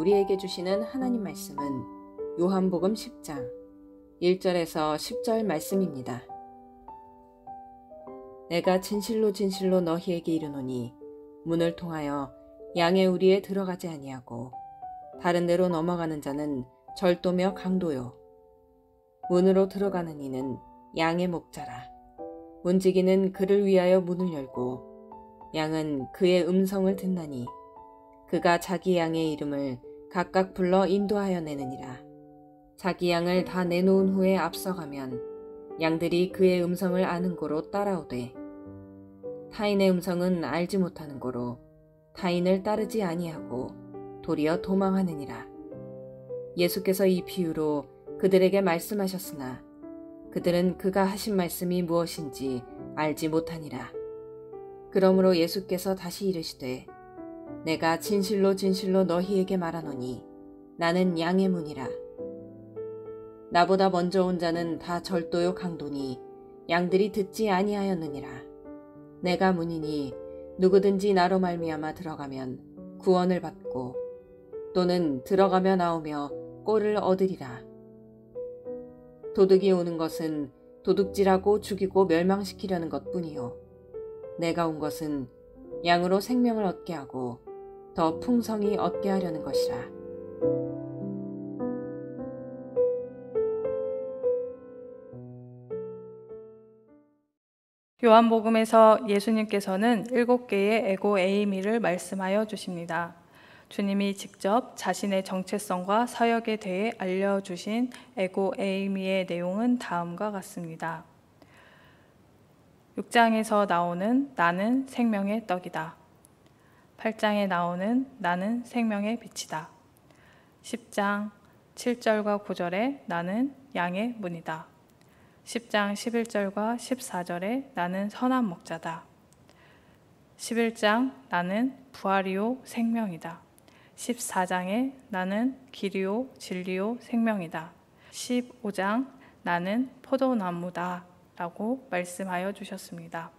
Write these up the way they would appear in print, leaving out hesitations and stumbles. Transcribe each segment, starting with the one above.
우리에게 주시는 하나님 말씀은 요한복음 10장 1절에서 10절 말씀입니다. 내가 진실로 진실로 너희에게 이르노니 문을 통하여 양의 우리에 들어가지 아니하고 다른 데로 넘어가는 자는 절도며 강도요 문으로 들어가는 이는 양의 목자라. 문지기는 그를 위하여 문을 열고 양은 그의 음성을 듣나니 그가 자기 양의 이름을 각각 불러 인도하여 내느니라. 자기 양을 다 내놓은 후에 앞서가면 양들이 그의 음성을 아는 고로 따라오되 타인의 음성은 알지 못하는 고로 타인을 따르지 아니하고 도리어 도망하느니라. 예수께서 이 비유로 그들에게 말씀하셨으나 그들은 그가 하신 말씀이 무엇인지 알지 못하니라. 그러므로 예수께서 다시 이르시되 내가 진실로 진실로 너희에게 말하노니 나는 양의 문이라. 나보다 먼저 온 자는 다 절도요 강도니 양들이 듣지 아니하였느니라. 내가 문이니 누구든지 나로 말미암아 들어가면 구원을 받고 또는 들어가며 나오며 꼴을 얻으리라. 도둑이 오는 것은 도둑질하고 죽이고 멸망시키려는 것뿐이요 내가 온 것은 양으로 생명을 얻게 하고 더 풍성히 얻게 하려는 것이라. 요한복음에서 예수님께서는 7개의 에고 에이미를 말씀하여 주십니다. 주님이 직접 자신의 정체성과 사역에 대해 알려주신 에고 에이미의 내용은 다음과 같습니다. 6장에서 나오는 나는 생명의 떡이다. 8장에 나오는 나는 생명의 빛이다. 10장 7절과 9절에 나는 양의 문이다. 10장 11절과 14절에 나는 선한 목자다. 11장 나는 부활이요 생명이다. 14장에 나는 길이요 진리요 생명이다. 15장 나는 포도나무다 라고 말씀하여 주셨습니다.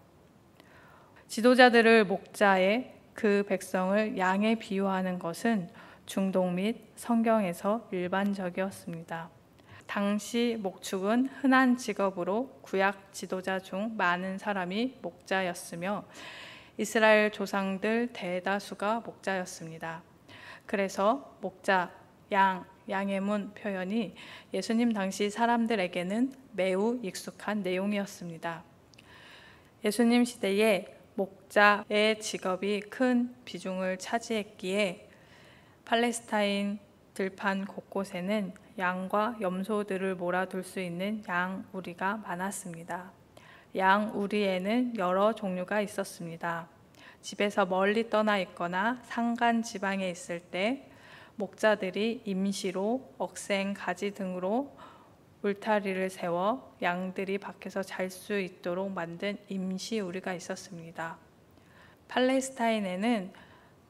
지도자들을 목자에 그 백성을 양에 비유하는 것은 중동 및 성경에서 일반적이었습니다. 당시 목축은 흔한 직업으로 구약 지도자 중 많은 사람이 목자였으며 이스라엘 조상들 대다수가 목자였습니다. 그래서 목자, 양의 문 표현이 예수님 당시 사람들에게는 매우 익숙한 내용이었습니다. 예수님 시대에 목자의 직업이 큰 비중을 차지했기에 팔레스타인 들판 곳곳에는 양과 염소들을 몰아둘 수 있는 양우리가 많았습니다. 양우리에는 여러 종류가 있었습니다. 집에서 멀리 떠나 있거나 산간 지방에 있을 때 목자들이 임시로 억센 가지 등으로 울타리를 세워 양들이 밖에서 잘 수 있도록 만든 임시 우리가 있었습니다. 팔레스타인에는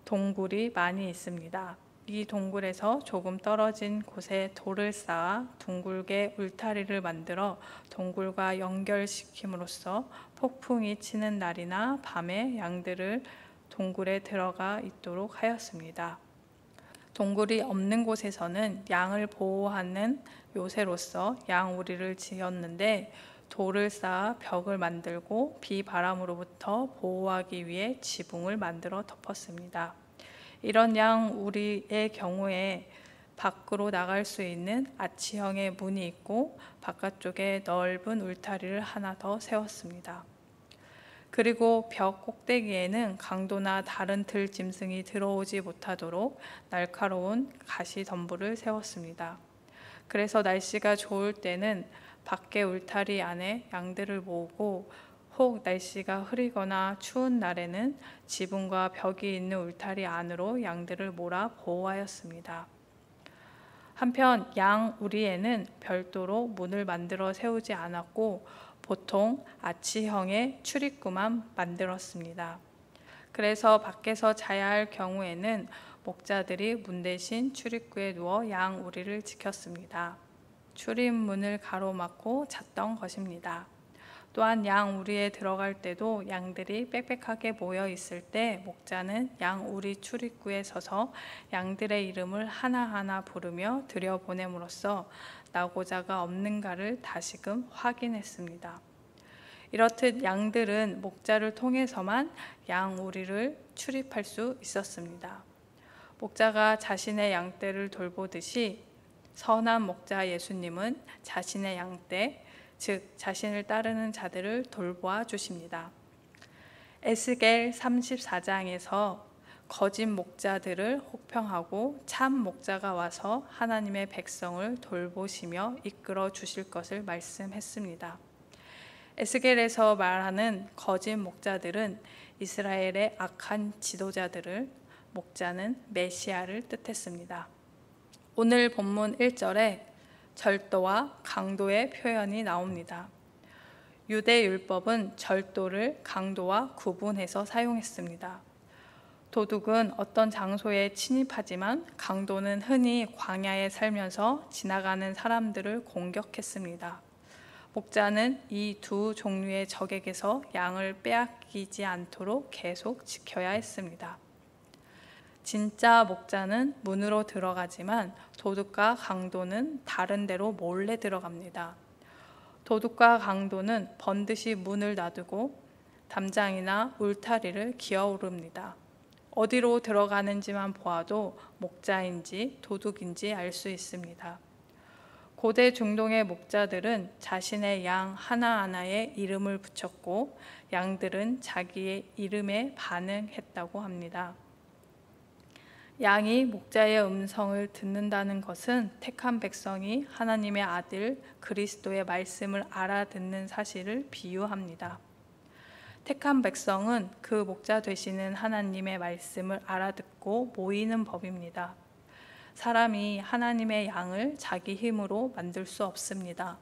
동굴이 많이 있습니다. 이 동굴에서 조금 떨어진 곳에 돌을 쌓아 둥글게 울타리를 만들어 동굴과 연결시킴으로써 폭풍이 치는 날이나 밤에 양들을 동굴에 들어가 있도록 하였습니다. 동굴이 없는 곳에서는 양을 보호하는 요새로서 양우리를 지었는데 돌을 쌓아 벽을 만들고 비바람으로부터 보호하기 위해 지붕을 만들어 덮었습니다. 이런 양우리의 경우에 밖으로 나갈 수 있는 아치형의 문이 있고 바깥쪽에 넓은 울타리를 하나 더 세웠습니다. 그리고 벽 꼭대기에는 강도나 다른 들짐승이 들어오지 못하도록 날카로운 가시 덤불을 세웠습니다. 그래서 날씨가 좋을 때는 밖에 울타리 안에 양들을 모으고 혹 날씨가 흐리거나 추운 날에는 지붕과 벽이 있는 울타리 안으로 양들을 몰아 보호하였습니다. 한편 양우리에는 별도로 문을 만들어 세우지 않았고 보통 아치형의 출입구만 만들었습니다. 그래서 밖에서 자야 할 경우에는 목자들이 문 대신 출입구에 누워 양우리를 지켰습니다. 출입문을 가로막고 잤던 것입니다. 또한 양 우리에 들어갈 때도 양들이 빽빽하게 모여 있을 때 목자는 양 우리 출입구에 서서 양들의 이름을 하나하나 부르며 들여보냄으로써 나고자가 없는가를 다시금 확인했습니다. 이렇듯 양들은 목자를 통해서만 양 우리를 출입할 수 있었습니다. 목자가 자신의 양떼를 돌보듯이 선한 목자 예수님은 자신의 양떼, 즉 자신을 따르는 자들을 돌보아 주십니다. 에스겔 34장에서 거짓 목자들을 혹평하고 참 목자가 와서 하나님의 백성을 돌보시며 이끌어 주실 것을 말씀했습니다. 에스겔에서 말하는 거짓 목자들은 이스라엘의 악한 지도자들을, 목자는 메시아를 뜻했습니다. 오늘 본문 1절에 절도와 강도의 표현이 나옵니다. 유대 율법은 절도를 강도와 구분해서 사용했습니다. 도둑은 어떤 장소에 침입하지만 강도는 흔히 광야에 살면서 지나가는 사람들을 공격했습니다. 목자는 이 두 종류의 적에게서 양을 빼앗기지 않도록 계속 지켜야 했습니다. 진짜 목자는 문으로 들어가지만 도둑과 강도는 다른 데로 몰래 들어갑니다. 도둑과 강도는 번듯이 문을 놔두고 담장이나 울타리를 기어오릅니다. 어디로 들어가는지만 보아도 목자인지 도둑인지 알 수 있습니다. 고대 중동의 목자들은 자신의 양 하나하나에 이름을 붙였고 양들은 자기의 이름에 반응했다고 합니다. 양이 목자의 음성을 듣는다는 것은 택한 백성이 하나님의 아들 그리스도의 말씀을 알아듣는 사실을 비유합니다. 택한 백성은 그 목자 되시는 하나님의 말씀을 알아듣고 모이는 법입니다. 사람이 하나님의 양을 자기 힘으로 만들 수 없습니다.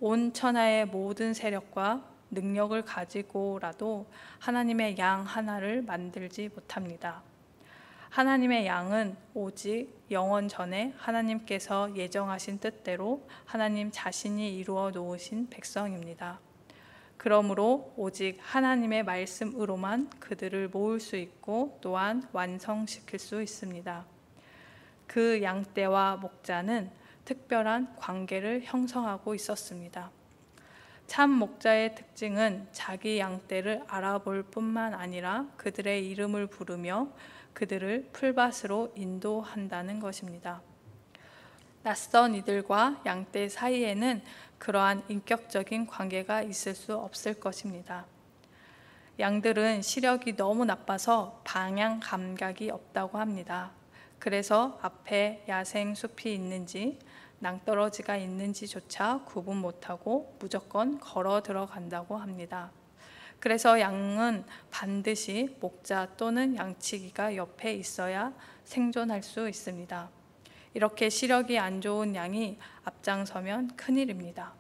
온 천하의 모든 세력과 능력을 가지고라도 하나님의 양 하나를 만들지 못합니다. 하나님의 양은 오직 영원 전에 하나님께서 예정하신 뜻대로 하나님 자신이 이루어 놓으신 백성입니다. 그러므로 오직 하나님의 말씀으로만 그들을 모을 수 있고 또한 완성시킬 수 있습니다. 그 양떼와 목자는 특별한 관계를 형성하고 있었습니다. 참 목자의 특징은 자기 양떼를 알아볼 뿐만 아니라 그들의 이름을 부르며 그들을 풀밭으로 인도한다는 것입니다. 낯선 이들과 양떼 사이에는 그러한 인격적인 관계가 있을 수 없을 것입니다. 양들은 시력이 너무 나빠서 방향 감각이 없다고 합니다. 그래서 앞에 야생 숲이 있는지 낭떠러지가 있는지조차 구분 못하고 무조건 걸어 들어간다고 합니다. 그래서 양은 반드시 목자 또는 양치기가 옆에 있어야 생존할 수 있습니다. 이렇게 시력이 안 좋은 양이 앞장서면 큰일입니다.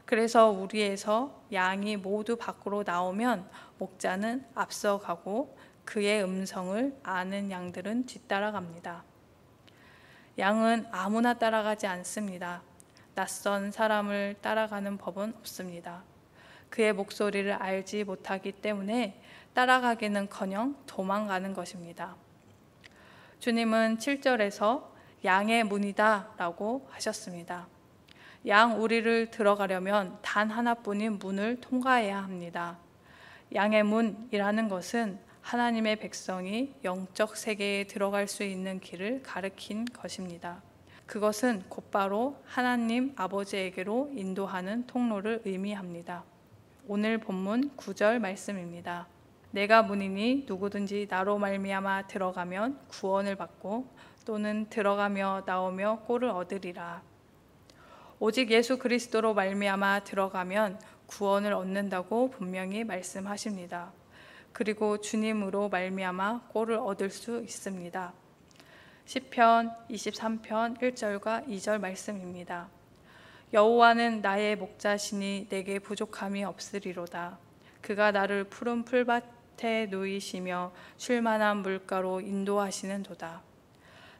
그래서 우리에서 양이 모두 밖으로 나오면 목자는 앞서가고 그의 음성을 아는 양들은 뒤따라갑니다. 양은 아무나 따라가지 않습니다. 낯선 사람을 따라가는 법은 없습니다. 그의 목소리를 알지 못하기 때문에 따라가기는커녕 도망가는 것입니다. 주님은 7절에서 양의 문이다 라고 하셨습니다. 양 우리를 들어가려면 단 하나뿐인 문을 통과해야 합니다. 양의 문이라는 것은 하나님의 백성이 영적 세계에 들어갈 수 있는 길을 가리킨 것입니다. 그것은 곧바로 하나님 아버지에게로 인도하는 통로를 의미합니다. 오늘 본문 9절 말씀입니다. 내가 문이니 누구든지 나로 말미암아 들어가면 구원을 받고 또는 들어가며 나오며 꼴을 얻으리라. 오직 예수 그리스도로 말미암아 들어가면 구원을 얻는다고 분명히 말씀하십니다. 그리고 주님으로 말미암아 꼴을 얻을 수 있습니다. 시편 23편 1절과 2절 말씀입니다. 여호와는 나의 목자시니 내게 부족함이 없으리로다. 그가 나를 푸른 풀밭에 누이시며 쉴만한 물가로 인도하시는 도다.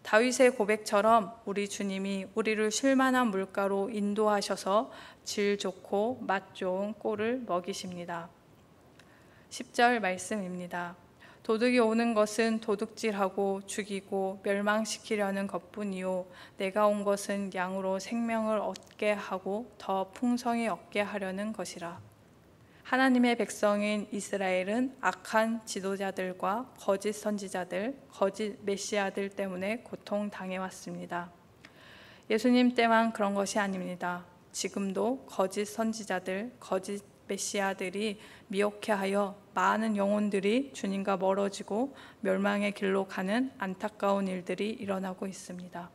다윗의 고백처럼 우리 주님이 우리를 쉴만한 물가로 인도하셔서 질 좋고 맛 좋은 꼴을 먹이십니다. 10절 말씀입니다. 도둑이 오는 것은 도둑질하고 죽이고 멸망시키려는 것뿐이요 내가 온 것은 양으로 생명을 얻게 하고 더 풍성히 얻게 하려는 것이라. 하나님의 백성인 이스라엘은 악한 지도자들과 거짓 선지자들, 거짓 메시아들 때문에 고통당해왔습니다. 예수님 때만 그런 것이 아닙니다. 지금도 거짓 선지자들, 거짓 메시아들이 미혹해하여 많은 영혼들이 주님과 멀어지고 멸망의 길로 가는 안타까운 일들이 일어나고 있습니다.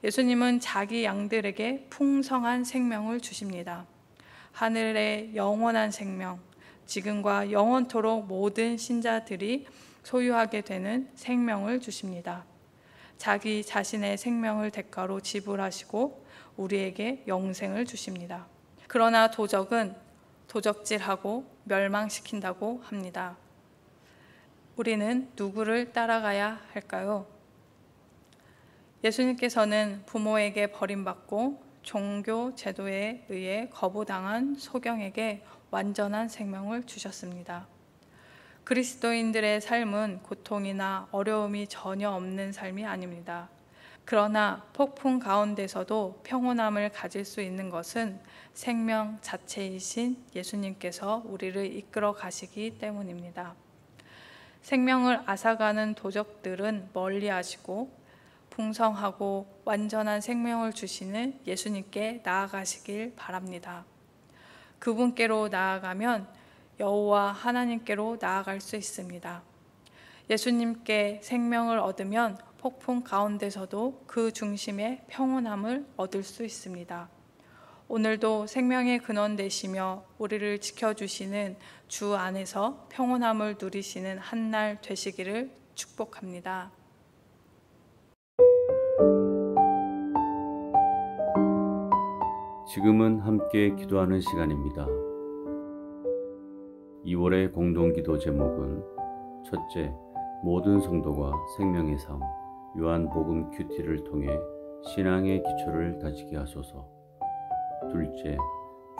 예수님은 자기 양들에게 풍성한 생명을 주십니다. 하늘의 영원한 생명, 지금과 영원토록 모든 신자들이 소유하게 되는 생명을 주십니다. 자기 자신의 생명을 대가로 지불하시고 우리에게 영생을 주십니다. 그러나 도적은 도적질하고 멸망시킨다고 합니다. 우리는 누구를 따라가야 할까요? 예수님께서는 부모에게 버림받고 종교 제도에 의해 거부당한 소경에게 완전한 생명을 주셨습니다. 그리스도인들의 삶은 고통이나 어려움이 전혀 없는 삶이 아닙니다. 그러나 폭풍 가운데서도 평온함을 가질 수 있는 것은 생명 자체이신 예수님께서 우리를 이끌어 가시기 때문입니다. 생명을 앗아가는 도적들은 멀리하시고 풍성하고 완전한 생명을 주시는 예수님께 나아가시길 바랍니다. 그분께로 나아가면 여호와 하나님께로 나아갈 수 있습니다. 예수님께 생명을 얻으면 폭풍 가운데서도 그 중심에 평온함을 얻을 수 있습니다. 오늘도 생명의 근원 되시며 우리를 지켜주시는 주 안에서 평온함을 누리시는 한 날 되시기를 축복합니다. 지금은 함께 기도하는 시간입니다. 2월의 공동기도 제목은 첫째, 모든 성도가 생명의 삶, 요한복음 큐티를 통해 신앙의 기초를 다지게 하소서. 둘째,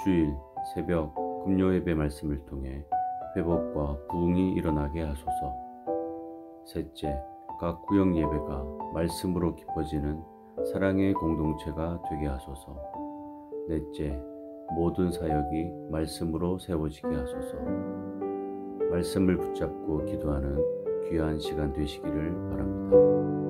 주일, 새벽, 금요예배 말씀을 통해 회복과 부흥이 일어나게 하소서. 셋째, 각 구역 예배가 말씀으로 깊어지는 사랑의 공동체가 되게 하소서. 넷째, 모든 사역이 말씀으로 세워지게 하소서. 말씀을 붙잡고 기도하는 귀한 시간 되시기를 바랍니다.